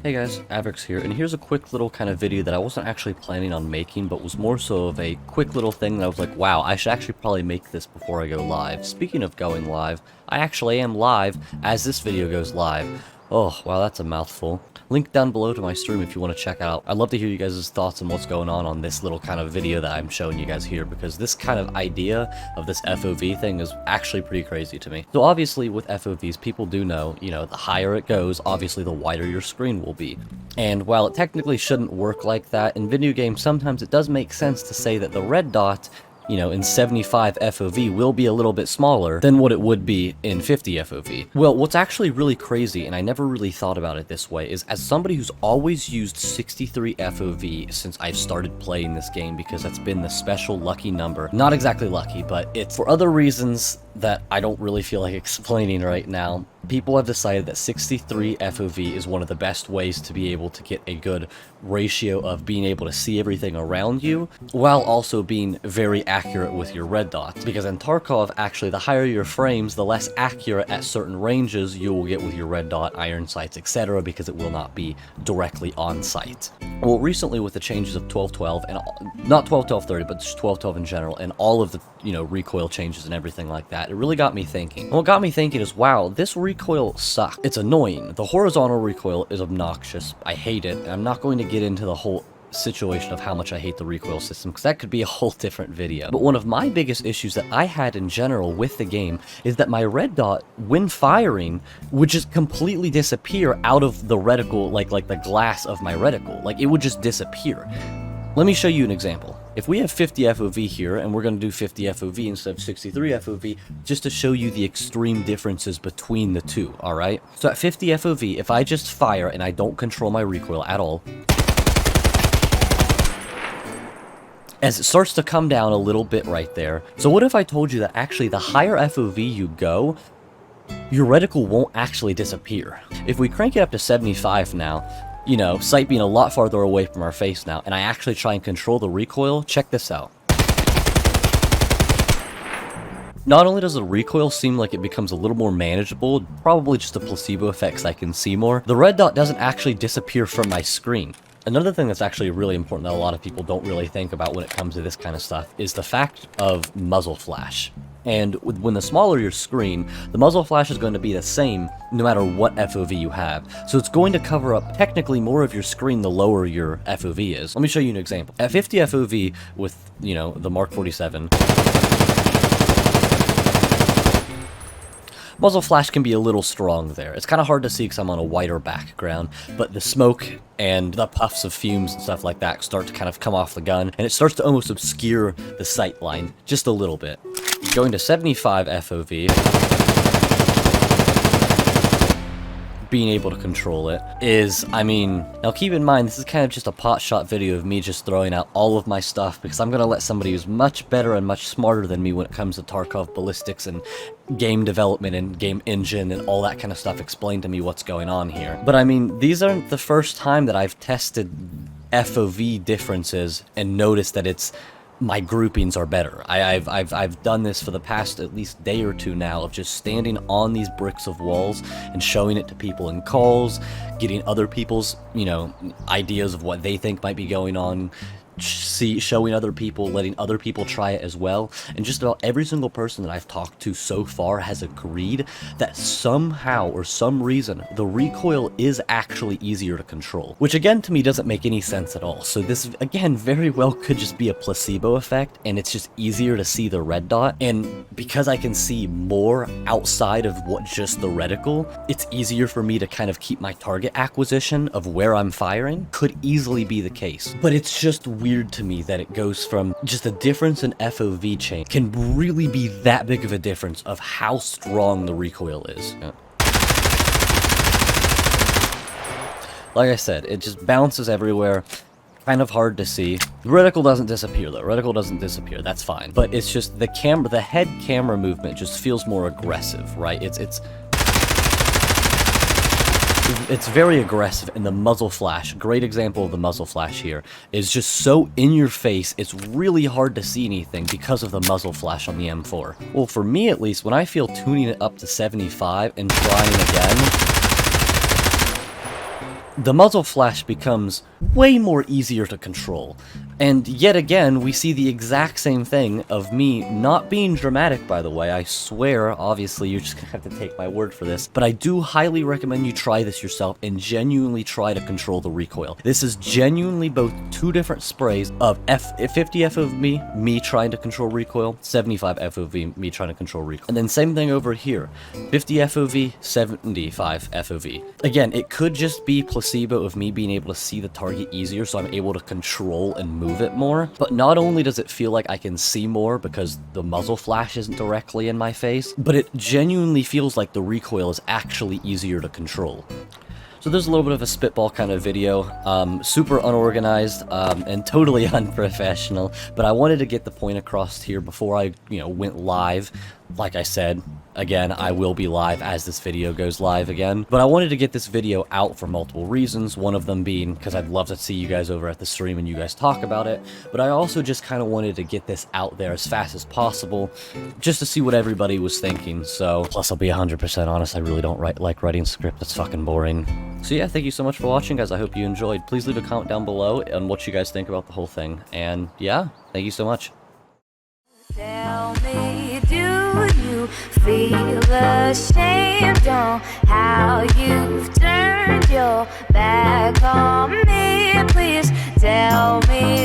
Hey guys, Avrix here, and here's a quick little kind of video that I wasn't actually planning on making, but was more so of a quick little thing that I was like, wow, I should actually probably make this before I go live. Speaking of going live, I actually am live as this video goes live. Oh, wow, that's a mouthful. Link down below to my stream if you want to check out. I'd love to hear you guys' thoughts on what's going on this little kind of video that I'm showing you guys here, because this kind of idea of this FOV thing is actually pretty crazy to me. So obviously with FOVs, people do know, the higher it goes, obviously the wider your screen will be. And while it technically shouldn't work like that, in video games sometimes it does make sense to say that the red dot in 75 FOV will be a little bit smaller than what it would be in 50 FOV. Well, what's actually really crazy, and I never really thought about it this way, is as somebody who's always used 63 FOV since I've started playing this game, because that's been the special lucky number. Not exactly lucky, but it's for other reasons that I don't really feel like explaining right now. People have decided that 63 FOV is one of the best ways to be able to get a good ratio of being able to see everything around you, while also being very accurate with your red dots. Because in Tarkov, actually, the higher your frames, the less accurate at certain ranges you will get with your red dot, iron sights, etc., because it will not be directly on sight. Well, recently with the changes of 12.12, and not 12.12.30, but just 12.12 in general, and all of the, recoil changes and everything like that, it really got me thinking. And what got me thinking is, wow, this recoil sucks. It's annoying. The horizontal recoil is obnoxious. I hate it, and I'm not going to get into the whole situation of how much I hate the recoil system, because that could be a whole different video. But one of my biggest issues that I had in general with the game is that my red dot, when firing, would just completely disappear out of the reticle, like the glass of my reticle. Like, it would just disappear. Let me show you an example. If we have 50 FOV here, and we're going to do 50 FOV instead of 63 FOV, just to show you the extreme differences between the two, alright? So at 50 FOV, if I just fire and I don't control my recoil at all, as it starts to come down a little bit right there. So what if I told you that actually the higher FOV you go, your reticle won't actually disappear? If we crank it up to 75 now, sight being a lot farther away from our face now, and I actually try and control the recoil, check this out. Not only does the recoil seem like it becomes a little more manageable, probably just a placebo effect so I can see more, the red dot doesn't actually disappear from my screen. Another thing that's actually really important that a lot of people don't really think about when it comes to this kind of stuff is the fact of muzzle flash. And when the smaller your screen, the muzzle flash is going to be the same no matter what FOV you have. So it's going to cover up technically more of your screen the lower your FOV is. Let me show you an example. At 50 FOV with, the Mark 47, muzzle flash can be a little strong there. It's kind of hard to see because I'm on a whiter background, but the smoke and the puffs of fumes and stuff like that start to kind of come off the gun, and it starts to almost obscure the sight line just a little bit. Going to 75 FOV, being able to control it is, now keep in mind, this is kind of just a pot shot video of me just throwing out all of my stuff, because I'm going to let somebody who's much better and much smarter than me when it comes to Tarkov ballistics and game development and game engine and all that kind of stuff explain to me what's going on here. But these aren't the first time that I've tested FOV differences and noticed that my groupings are better. I've done this for the past at least day or two now of just standing on these bricks of walls and showing it to people in calls, getting other people's, ideas of what they think might be going on, showing other people, letting other people try it as well, and just about every single person that I've talked to so far has agreed that somehow or some reason the recoil is actually easier to control, which again to me doesn't make any sense at all. So this again very well could just be a placebo effect, and it's just easier to see the red dot, and because I can see more outside of what just the reticle, it's easier for me to kind of keep my target acquisition of where I'm firing. Could easily be the case, but it's just weird to me that it goes from just a difference in FOV change can really be that big of a difference of how strong the recoil is. Like I said, it just bounces everywhere. Kind of hard to see. The reticle doesn't disappear though. Reticle doesn't disappear. That's fine. But it's just the head camera movement just feels more aggressive, right? It's very aggressive, and the muzzle flash, great example of the muzzle flash here, is just so in your face, it's really hard to see anything because of the muzzle flash on the M4. Well, for me at least, when I feel tuning it up to 75 and trying again, the muzzle flash becomes way more easier to control. And yet again, we see the exact same thing of me not being dramatic, by the way. I swear, obviously, you're just gonna have to take my word for this. But I do highly recommend you try this yourself and genuinely try to control the recoil. This is genuinely both two different sprays of 50 FOV, me trying to control recoil, 75 FOV, me trying to control recoil. And then same thing over here, 50 FOV, 75 FOV. Again, it could just be placebo of me being able to see the target easier, so I'm able to control and move it more. But not only does it feel like I can see more because the muzzle flash isn't directly in my face, but it genuinely feels like the recoil is actually easier to control. So there's a little bit of a spitball kind of video, super unorganized and totally unprofessional, but I wanted to get the point across here before I, went live. Like I said, again, I will be live as this video goes live again, but I wanted to get this video out for multiple reasons, one of them being because I'd love to see you guys over at the stream and you guys talk about it, but I also just kind of wanted to get this out there as fast as possible, just to see what everybody was thinking. So, plus I'll be 100% honest, I really don't like writing script, that's fucking boring. So yeah, thank you so much for watching, guys. I hope you enjoyed. Please leave a comment down below on what you guys think about the whole thing, and yeah, thank you so much. Tell me, do you feel ashamed on how you've turned your back on me? Please tell me